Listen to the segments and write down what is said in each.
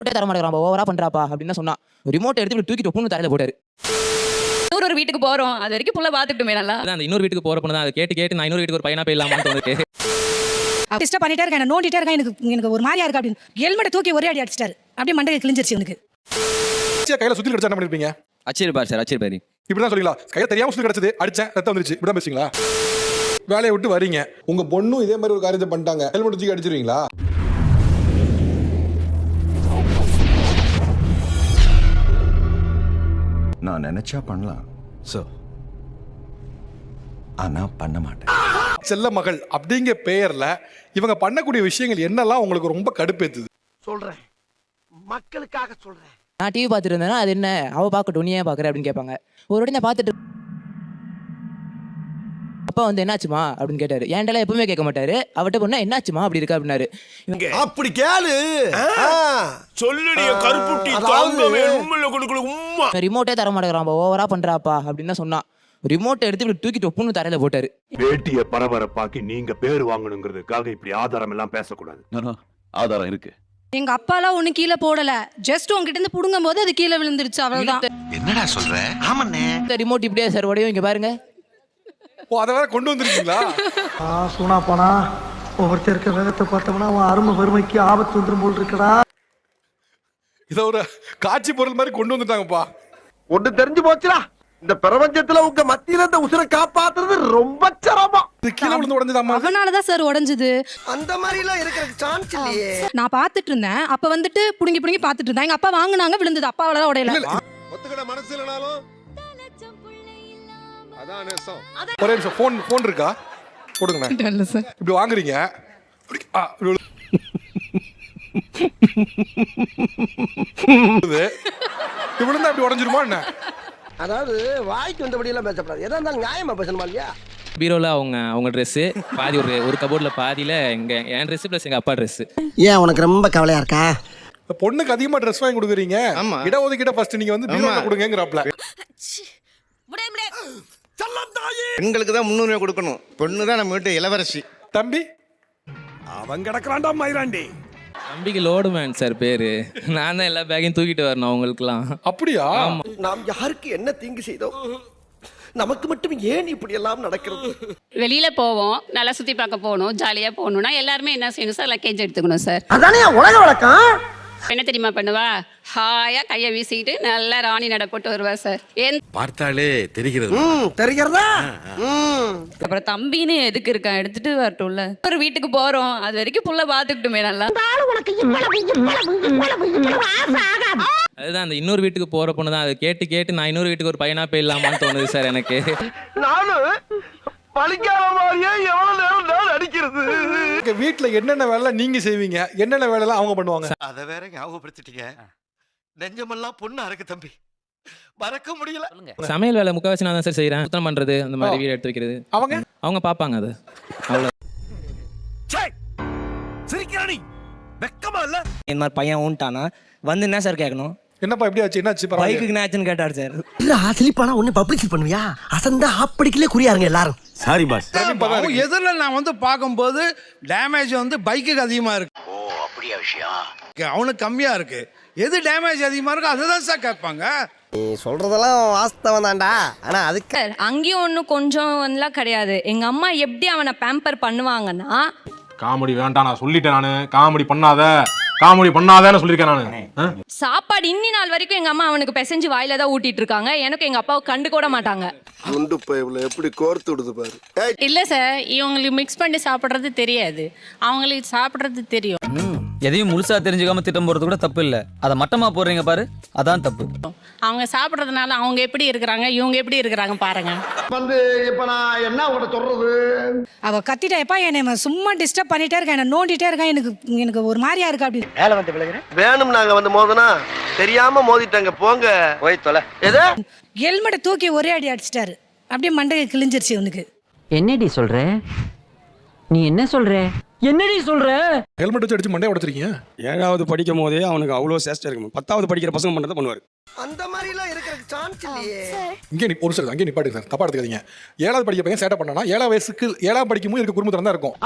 தர மாட்டேங்கிறான் ஓவரா பண்றாப்பா அப்படின்னு சொன்னா ரிமோட் எடுத்து தூக்கிட்டு பொண்ணு தரையில போட்டாரு. ஒரு வீட்டுக்கு போறோம், அது வரைக்கும் புள்ள பாத்துக்கிட்டுமே நல்லா. அந்த இன்னொரு வீட்டுக்கு போற பொண்ணு தான் அதை கேட்டு நான் இன்னொரு வீட்டுக்கு ஒரு பையனா போயிடலாமான்னு தோணுது. டிஸ்டர்ப் பண்ணிட்டே இருக்கேன், நோண்டிட்டே இருக்கேன், எனக்கு ஒரு மாதிரியா இருக்கு அப்படின்னு ஹெல்மெட்டை தூக்கி ஒரே அடி அடிச்சிட்டாரு. அப்படியே மண்டையை கிழிஞ்சிருச்சு எனக்கு. கையில சுத்தி கிடைச்சா என்ன பண்ணிருப்பீங்க? அச்சிருப்பாரு சார், அச்சிருப்பாரு. இப்படிதான் சொல்லிங்களா? கையில தெரியாம சுத்தி கிடைச்சது, அடிச்சேன், ரத்தம் வந்துருச்சு, இப்படிதான் பேசுவீங்களா? வேலையை விட்டு வரீங்க, உங்க பொண்ணும் இதே மாதிரி ஒரு காரியத்தை பண்ணிட்டாங்க, ஹெல்மெட் தூக்கி அடிச்சிருவீங்களா? நான் நினைச்சா பண்ணலாம் சார், ஆனா பண்ண மாட்டேன். செல்ல மகள் அப்படிங்கிற பெயர்ல இவங்க பண்ணக்கூடிய விஷயங்கள் என்னெல்லாம் உங்களுக்கு ரொம்ப கடுப்பேத்துது? சொல்றேன், மக்களுக்காக சொல்றேன். நான் டிவி பார்த்துட்டு இருந்தேன்னா அது என்ன அவ பார்க்கட்டும் நீ ஏன் பார்க்குற அப்படின்னு கேட்பாங்க. ஒரு வாட்டி நான் பார்த்துட்டு அப்பா வந்து என்னாச்சுமா அப்படின்னு கேட்டாரு. ஏன்டெல்லாம் எப்பவுமே கேட்க மாட்டாரு. அவட்ட பொண்ணா என்னாச்சுமா அப்படி இருக்கா அப்படின்னாரு. அப்படி கேளு சொல்லுடைய கருப்புட்டி தாங்கவே உம்மில கொடுக்கல உம்மா. ரிமோட்டே தர மாட்டேங்கிறான் ஓவரா பண்றாப்பா அப்படின்னு தான் சொன்னா. ரிமோட்டை எடுத்து தூக்கிட்டு பொண்ணு தரையில போட்டாரு. பேட்டிய பரபரப்பாக்கி நீங்க பேர் வாங்கணுங்கிறதுக்காக இப்படி ஆதாரம் எல்லாம் பேசக்கூடாது. ஆதாரம் இருக்கு. எங்க அப்பாலாம் ஒண்ணு கீழே போடல, ஜஸ்ட் உங்ககிட்ட இருந்து புடுங்கும் போது அது கீழே விழுந்துருச்சு, அவ்வளவுதான். என்னடா சொல்ற? ஆமாண்ணே. இந்த ரிமோட் இப்படியே சார் உடையும், இங்க பாருங்க. ஓ, அதை வேற கொண்டு வந்திருக்கீங்களா? சூனா போனா ஒவ்வொருத்தர் இருக்க வேகத்தை பார்த்தோம்னா அவன் அருமை வறுமைக்கு ஆபத்து வந்துடும் போல் இருக்கடா. இத ஒரு காட்சி பொருள் மாதிரி கொண்டு வந்துட்டாங்கப்பா. ஒண்ணு தெரிஞ்சு போச்சுடா, இந்த பிரபஞ்சத்துல உங்க மத்தியில இந்த உசுரை காப்பாத்துறது ரொம்ப சிரமம். இது கீழே விழுந்து உடஞ்சதாமா? அதனாலதான் சார் உடைஞ்சது. அந்த மாதிரி எல்லாம் இருக்கிற சான்ஸ் இல்லையே. நான் பாத்துட்டு இருந்தேன், அப்ப வந்துட்டு புடுங்கி பாத்துட்டு இருந்தேன். எங்க அப்பா வாங்குனாங்க, விழுந்தது. அப்பாவால தான் உடையல. ஒத்துக்கிட மனசு இல்லனாலும் அதான் நேசம். ஒரே நிமிஷம், போன் இருக்கா? போடுங்க. இப்படி வாங்குறீங்க, விழுந்தா அப்படி உடஞ்சிருமா என்ன? அதாவது வாய்க்கு வந்தபடி எல்லாம் பேசப்படாது, எதா இருந்தாலும் நியாயமா பேசணுமா இல்லையா? பீரோல அவங்க ட்ரெஸ் பாதி, ஒரு கபோர்ட்ல பாதியில என் ட்ரெஸ் பிளஸ் எங்க அப்பா ட்ரெஸ். ஏன் உனக்கு ரொம்ப கவலையா இருக்கா? பொண்ணுக்கு அதிகமா ட்ரெஸ் வாங்கி கொடுக்குறீங்க, இட ஒதுக்கிட்ட ஃபர்ஸ்ட் நீங்க வந்து பீரோல கொடுங்கங்கறாப்ல. பெண்களுக்கு தான் முன்னுரிமை கொடுக்கணும். பொண்ணு தான் நம்ம வீட்டு இளவரசி. தம்பி அவன் கிடக்குறான்டா மயிராண்டி. தம்பிக்கு லோடு மேன் சார் பேரு. நான் தான் எல்லா பேக்கையும் தூக்கிட்டு வரணும் அவங்களுக்குலாம். அப்படியா? நாம் யாருக்கு என்ன தீங்கு செய்தோம்? நமக்கு மட்டும் ஏன் இப்படி எல்லாம் நடக்கிறது? வெளியில போவோம், நல்லா சுத்தி பார்க்க போகணும், ஜாலியா போகணும்னா எல்லாருமே என்ன செய்யணும் சார்? லக்கேஜ் எடுத்துக்கணும் சார். அதானே உலக வழக்கம். என்ன தெரியுமா பண்ணுவா? ஹாயா கையை வீசிக்கிட்டு நல்லா ராணி நட போட்டு வருவா சார். பார்த்தாலே தெரிகிறது. தெரிகிறதா? அப்புறம் தம்பின்னு எதுக்கு இருக்கான், எடுத்துட்டு வரட்டும்ல. ஒரு வீட்டுக்கு போறோம், அது வரைக்கும் புள்ள பாத்துக்கிட்டுமே நல்லா. அதுதான் அந்த இன்னொரு வீட்டுக்கு போற பொண்ணு தான் அதை கேட்டு நான் இன்னொரு வீட்டுக்கு ஒரு பையனா போயிடலாமான்னு தோணுது சார் எனக்கு. நானும் பழிக்காத மாதிரியே எவ்வளவு நேரம் நான் அடிக்கிறது. வீட்டுல என்னென்ன வேலை நீங்க செய்வீங்க, என்னென்ன வேலை எல்லாம் அவங்க பண்ணுவாங்க? அத வேற ஞாபகப்படுத்திட்டீங்க. நெஞ்சமெல்லாம் பொண்ணு அறக்கு தம்பி, மறக்க முடியல. சமையல் வேலை முக்காவாசி நான் தான் சார் செய்யறேன். சுத்தம் பண்றது, அந்த மாதிரி வீடு எடுத்து வைக்கிறது அவங்க பாப்பாங்க. அது அவ்வளவு. சிரிக்கிறானி வெக்கமா இல்ல? இந்த மாதிரி பையன் ஊன்ட்டானா வந்து என்ன சார் கேட்கணும்? என்னப்பா இப்படி ஆச்சு, என்னாச்சு? பைக்குக்கு என்னாச்சுன்னு கேட்டார் சார். சிலிப்பானா ஒண்ணு பப்ளிக் பண்ணுவியா? அசந்தா அப்படிக்கலே குறியாருங்க எல்லாரும். Sorry boss. எதிரில நான் வந்து பார்க்கும்போது டேமேஜ் வந்து பைக்குக்கு அதிகமா இருக்கு. ஓ, அப்படியா விஷயம்? அவனுக்கு கம்மியா இருக்கு. எது டேமேஜ் அதிகமா இருக்கு அதுதான் சார் கேட்பாங்க. நீ சொல்றதெல்லாம் வாஸ்தவம் தான்டா, ஆனா அதுக்கு அங்கேயும் ஒன்றும் கொஞ்சம் கிடையாது. எங்க அம்மா எப்படி அவனை பேம்பர் பண்ணுவாங்கன்னா, காமெடி வேண்டாம் நான் சொல்லிட்டேன். நானு காமெடி பண்ணாதேன்னு சொல்லிருக்கேன் நானு. சாப்பாடு இன்னி நாள் வரைக்கும் எங்க அம்மா அவனுக்கு பிசைஞ்சு வாயில தான் ஊட்டிட்டு இருக்காங்க. எனக்கு எங்க அப்பாவை கண்டு கூட மாட்டாங்க. குண்டு பைப்ல எப்படி கோர்த்து விடுது பாரு. இல்ல சார், இவங்களுக்கு மிக்ஸ் பண்ணி சாப்பிடுறது தெரியாது, அவங்களுக்கு சாப்பிடுறது தெரியும். எதையும் முழுசா தெரிஞ்சுக்காம திட்டம் போறது கூட தப்பு இல்ல. அதை மட்டமா போடுறீங்க பாரு, அதான் தப்பு. அவங்க சாப்பிடுறதுனால அவங்க எப்படி இருக்கிறாங்க, இவங்க எப்படி இருக்கிறாங்க பாருங்க. வந்து இப்ப நான் என்ன உங்கள்ட்ட சொல்றது? அவ கத்திட்டா, எப்பா என்னை சும்மா டிஸ்டர்ப் பண்ணிட்டே இருக்கேன், என்ன நோண்டிட்டே இருக்கேன், எனக்கு ஒரு மாதிரியா இருக்கு அப்படி. வேணும் நாங்க வந்து மோதனா தெரியாம மோதிட்டாங்க, போங்க போய் தொலை. எது? ஹெல்மெட்டை தூக்கி ஒரே அடி அடிச்சிட்டாரு. அப்படியே மண்டையை கிழிஞ்சிருச்சு இவனுக்கு. என்னடி சொல்ற? நீ என்ன சொல்ற? என்னடி சொல்ற? ஹெல்மெட் வச்சு அடிச்சு மண்டையை உடைச்சிருக்கீங்க. 7வது படிக்கும் போதே அவனுக்கு அவ்வளோ சேஷ்டை இருக்கும். 10வது படிக்கிற பசங்க மட்டும் தான் பண்ணுவார். அந்த மாதிரி எல்லாம் இருக்கிற சான்ஸ் இல்லையே. இங்கே ஒரு சார் அங்கே நிப்பாட்டுங்க சார், தப்பா எடுத்துக்காதீங்க. 7வது படிக்கிற பையன் சேட்டை பண்ணனா 7 வயசுக்கு 7ஆம் படிக்கும்போது இருக்க குடும்பத்துல தான் இருக்கும்.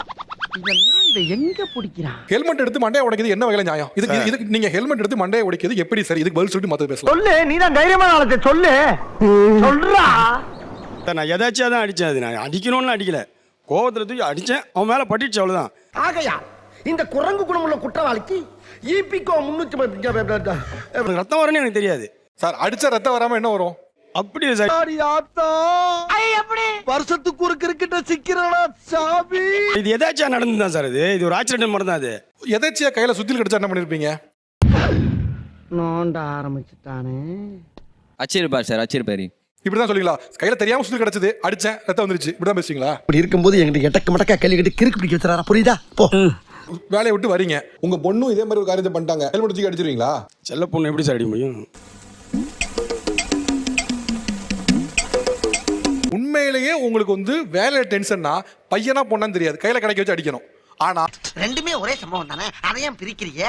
இதெல்லாம் இதை எங்க பிடிக்கிறான்? ஹெல்மெட் எடுத்து மண்டையை உடைக்கிறது என்ன வகையில நியாயம்? இதுக்கு நீங்க ஹெல்மெட் எடுத்து மண்டையை உடைக்கிறது எப்படி சரி? இதுக்கு பதில் சொல்லிட்டு மத்த பேசலாம். சொல்லு, நீ தான் தைரியமான ஆளு, சொல்லு. சொல்றா. நான் எதாச்சியாக தான் அடித்தேன். அது நான் அடிக்கணும்னு அடிக்கல, கோவத்தில் தூக்கி அடித்தேன், அவன் மேலே பட்டுச்சு, அவ்வளோதான். ஆகையா இந்த குரங்கு குணமுள்ள குற்றவாளிக்கு ஈபிகோ 300 ரத்தம் வரணும்னு எனக்கு தெரியாது சார். அடிச்சா ரத்தம் வராம என்ன வரும்? அப்படி சார். வருஷத்துக்கு ஒரு கிரிக்கெட்ட சிக்கிறடா சாமி. இது எதாச்சியா நடந்துதான் சார். இது ஒரு ஆக்சிடென்ட் மட்டும் தான். அது எதாச்சியா கையில சுத்தில கடிச்சா என்ன பண்ணிருப்பீங்க? நோண்ட ஆரம்பிச்சுட்டானே. அச்சிருப்பார் சார், அச்சிருப்பாரு. இப்படிதான் சொல்லுவீங்களா? கையில தெரியாம சுத்தில கிடைச்சது, அடிச்சேன், ரத்தம் வந்துருச்சு, இப்படிதான் பேசுவீங்களா? இப்படி இருக்கும்போது எங்கிட்ட எட்டக்க மடக்கா கேள்வி கேட்டு கிறுக்கு பிடிக்க வச்சுறாரா? புரியுதா? போ. வேலையை விட்டு வரீங்க, உங்க பொண்ணும் இதே மாதிரி ஒரு காரியத்தை பண்ணிட்டாங்க, ஹெல்மெட் வச்சு அடிச்சிருவீங்களா? செல்ல பொண்ணு எப்படி சார் அடிக்க முடியும்? உண்மையிலேயே உங்களுக்கு வந்து வேலையில டென்ஷன்னா பையனா பொண்ணான்னு தெரியாது, கையில கடைக்க வச்சு அடிக்கணும். ஆனா ரெண்டுமே ஒரே சம்பவம் தானே, அதையும் பிரிக்கிறீங்க?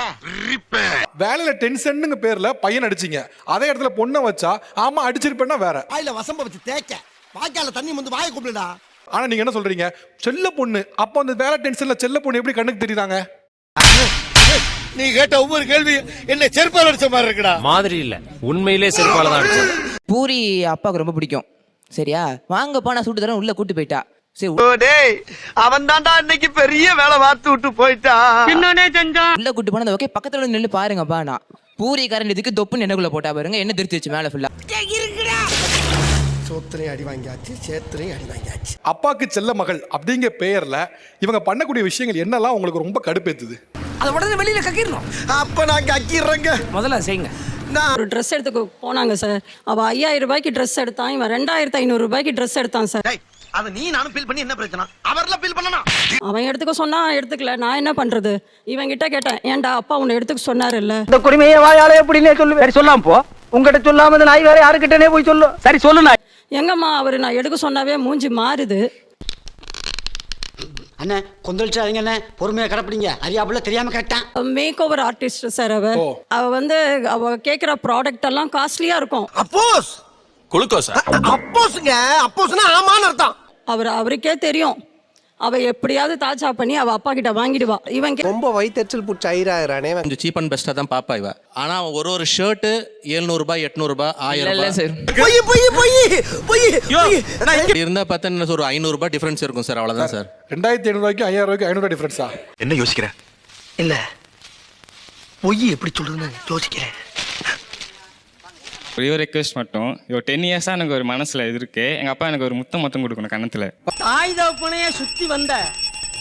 வேலையில டென்ஷனுங்க பேர்ல பையன் அடிச்சீங்க, அதே இடத்துல பொண்ணை வச்சா ஆமா அடிச்சிருப்பேன்னா வேற. வாயில வசம்ப வச்சு தேய்க்க, வாய்க்கால தண்ணி வந்து வாயை கூப்பிடுடா. ஆனா நீங்க என்ன சொல்றீங்க? செல்ல பொண்ணு. அப்ப அந்த வேலை டென்ஷன்ல செல்ல பொண்ணு எப்படி கண்ணுக்கு தெரியுறாங்க? நீ கேட்ட ஒவ்வொரு கேள்வி என்ன செருப்பால அடிச்ச மாதிரி இருக்குடா. மாதிரி இல்ல, உண்மையிலே செருப்பால தான் அடிச்சேன். பூரி அப்பாவுக்கு ரொம்ப பிடிக்கும். சரியா, வாங்க போனா சுட்டு தரேன், உள்ள கூட்டு போயிட்டா. அவன் தான்டா இன்னைக்கு பெரிய வேலை பார்த்து விட்டு போயிட்டா. உள்ள கூட்டு போனா ஓகே, பக்கத்துல வந்து நின்று பாருங்கப்பா. நான் பூரி கரண்ட் இதுக்கு தொப்புன்னு என்னக்குள்ள போட்டா பாருங்க, என்ன திருத்தி வச்சு மேல ஃபுல்லா. சோத்திரையும் அடி வாங்கியாச்சு, சேத்திரையும் அடி வாங்கியாச்சு. அப்பாக்கு செல்ல மகள் அப்படிங்கிற பெயர்ல இவங்க பண்ணக்கூடிய விஷயங்கள் என்னெல்லாம் உங்களுக்கு ரொம்ப கடுப்பேத்துது? அத உடனே வெளியில கக்கிரணும். அப்ப நான் கக்கிறேங்க. முதல்ல செய்யுங்க. ஒரு ட்ரெஸ் எடுத்துக்கு போனாங்க சார். அவ 5000 ரூபாய்க்கு ட்ரெஸ் எடுத்தான், இவன் 2500 ரூபாய்க்கு ட்ரெஸ் எடுத்தான் சார். அத நீ நானும் ஃபீல் பண்ணி என்ன பிரச்சனை? அவர்ல ஃபீல் பண்ணனா? அவன் எடுத்துக்க சொன்னா எடுத்துக்கல, நான் என்ன பண்றது? இவன் கிட்ட கேட்டேன், ஏன்டா அப்பா உன்னை எடுத்துக்க சொன்னாரு இல்ல. இந்த குடிமையை வாயாலே எப்படினே சொல்லு. சரி சொல்லாம் போ. உங்ககிட்ட சொல்லாம இந்த நாய் வேற யாருக்கிட்டனே போய் சொல்லு. சரி சொல்லு. நாய் எங்கம்மா அவரு நான் எடுக்க சொன்னாவே மூஞ்சி மாறுது. அண்ணே கொந்தளிச்சாதீங்க அண்ணே, பொறுமையா கடப்பிடிங்க. அறியாப்புல தெரியாம கேட்டான். Makeover artist sir. அவ வந்து அவ கேக்குற ப்ராடக்ட் எல்லாம் காஸ்ட்லியா இருக்கும். அப்போஸ் குளுக்கோஸ். அப்போஸ்ங்க, அப்போஸ்னா ஆமான்னு அர்த்தம். அவருக்கே தெரியும். அவ எப்படியாவது தாச்சா பண்ணி அவ அப்பா கிட்ட வாங்கிடுவா. இவன் ரொம்ப வயித்தெச்சல் புடிச்சு ஐராயறானே. கொஞ்சம் சீப் அண்ட் பெஸ்ட்டாக தான் பாப்பா இவ. ஆனா ஒரு ஷர்ட்டு 700 ரூபாய் 800 ரூபாய் 1000 இல்ல ரூபாய் சார், போய் போய் போய் போய் இப்படி இருந்தா பார்த்தா ஒரு 500 ரூபாய் டிஃபரன்ஸ் இருக்கும் சார். அவ்வளவுதான் சார். 2500 ரூபாய்க்கு 5000 ரூபாய்க்கு 500 ரூபாய் டிஃபரன்ஸா? என்ன யோசிக்கிற? இல்ல பொய் எப்படி சொல்றதுன்னு யோசிக்கிறேன். ஒரே ரெக்வெஸ்ட் மட்டும், 10 இயர்ஸாக எனக்கு ஒரு மனசில் இது இருக்கு. எங்கள் அப்பா எனக்கு ஒரு முத்தம் கொடுக்கணும் கன்னத்தில். தாய் தகப்பனையே சுத்தி வந்த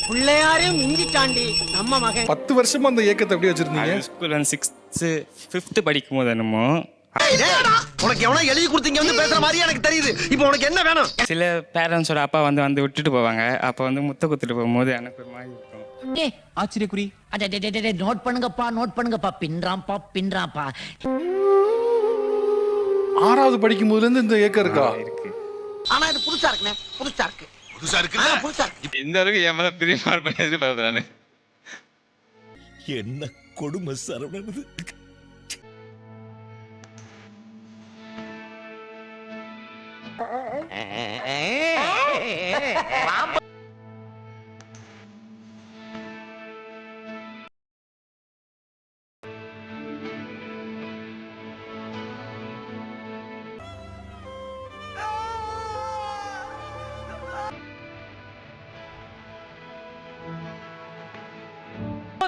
பிள்ளையாரையும் மிஞ்சிட்டாண்டி நம்ம மகன். 10 வருஷமா அந்த இயக்கத்தை எப்படி வச்சிருந்தீங்க? ஸ்கூல் 6th 5th படிக்கும் போது என்னமோ. உனக்கு எவனா எழுதி கொடுத்தீங்க வந்து பேசுற மாதிரி எனக்கு தெரியுது. இப்போ உனக்கு என்ன வேணும்? சில பேரண்ட்ஸோட அப்பா வந்து விட்டுட்டு போவாங்க. அப்போ வந்து முத்த குத்துட்டு போகும்போது எனக்கு ஒரு மாதிரி இருக்கும். ஆச்சரியக்குறி. நோட் பண்ணுங்கப்பா, பின்றாம்பா. 6வது படிக்கும் போதுல இருந்து இந்த இயக்கம் இருக்கா? ஆனா இது புதுசா இருக்குனே, புதுசா இருக்கு. புதுசா இருக்கு. இந்த அளவுக்கு என் மேல பிரியமா பண்ணது நானு. என்ன கொடுமை சரவணது.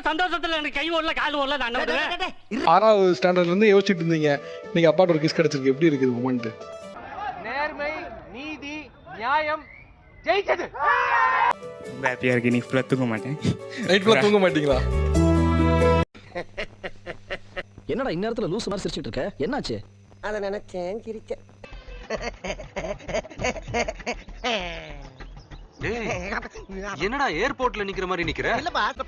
சந்தோஷத்துல எனக்கு கை ஓடல கால் ஓடல. நான் 6வது ஸ்டாண்டர்ட்ல இருந்து யோசிச்சுட்டு இருந்தீங்க, நீங்க அப்பாட்ட ஒரு கிஸ் கிடைச்சிருக்கு, எப்படி இருக்குது மொமெண்ட்? நேர்மை, நீதி, நியாயம் ஜெயிச்சது. ஹாப்பியா இருக்கு. நீ ஃபுல்லா தூங்க மாட்டேன். நைட் ஃபுல்லா தூங்க மாட்டீங்களா? என்னடா இந்நேரத்துல லூஸ் மாதிரி சிரிச்சிட்டு இருக்க? என்னாச்சு? அத நினைச்சேன், சிரிச்சேன். என்னடா ஏர்போர்ட்ல நிக்கிற மாதிரி நிக்கிற? இல்ல பாஸ்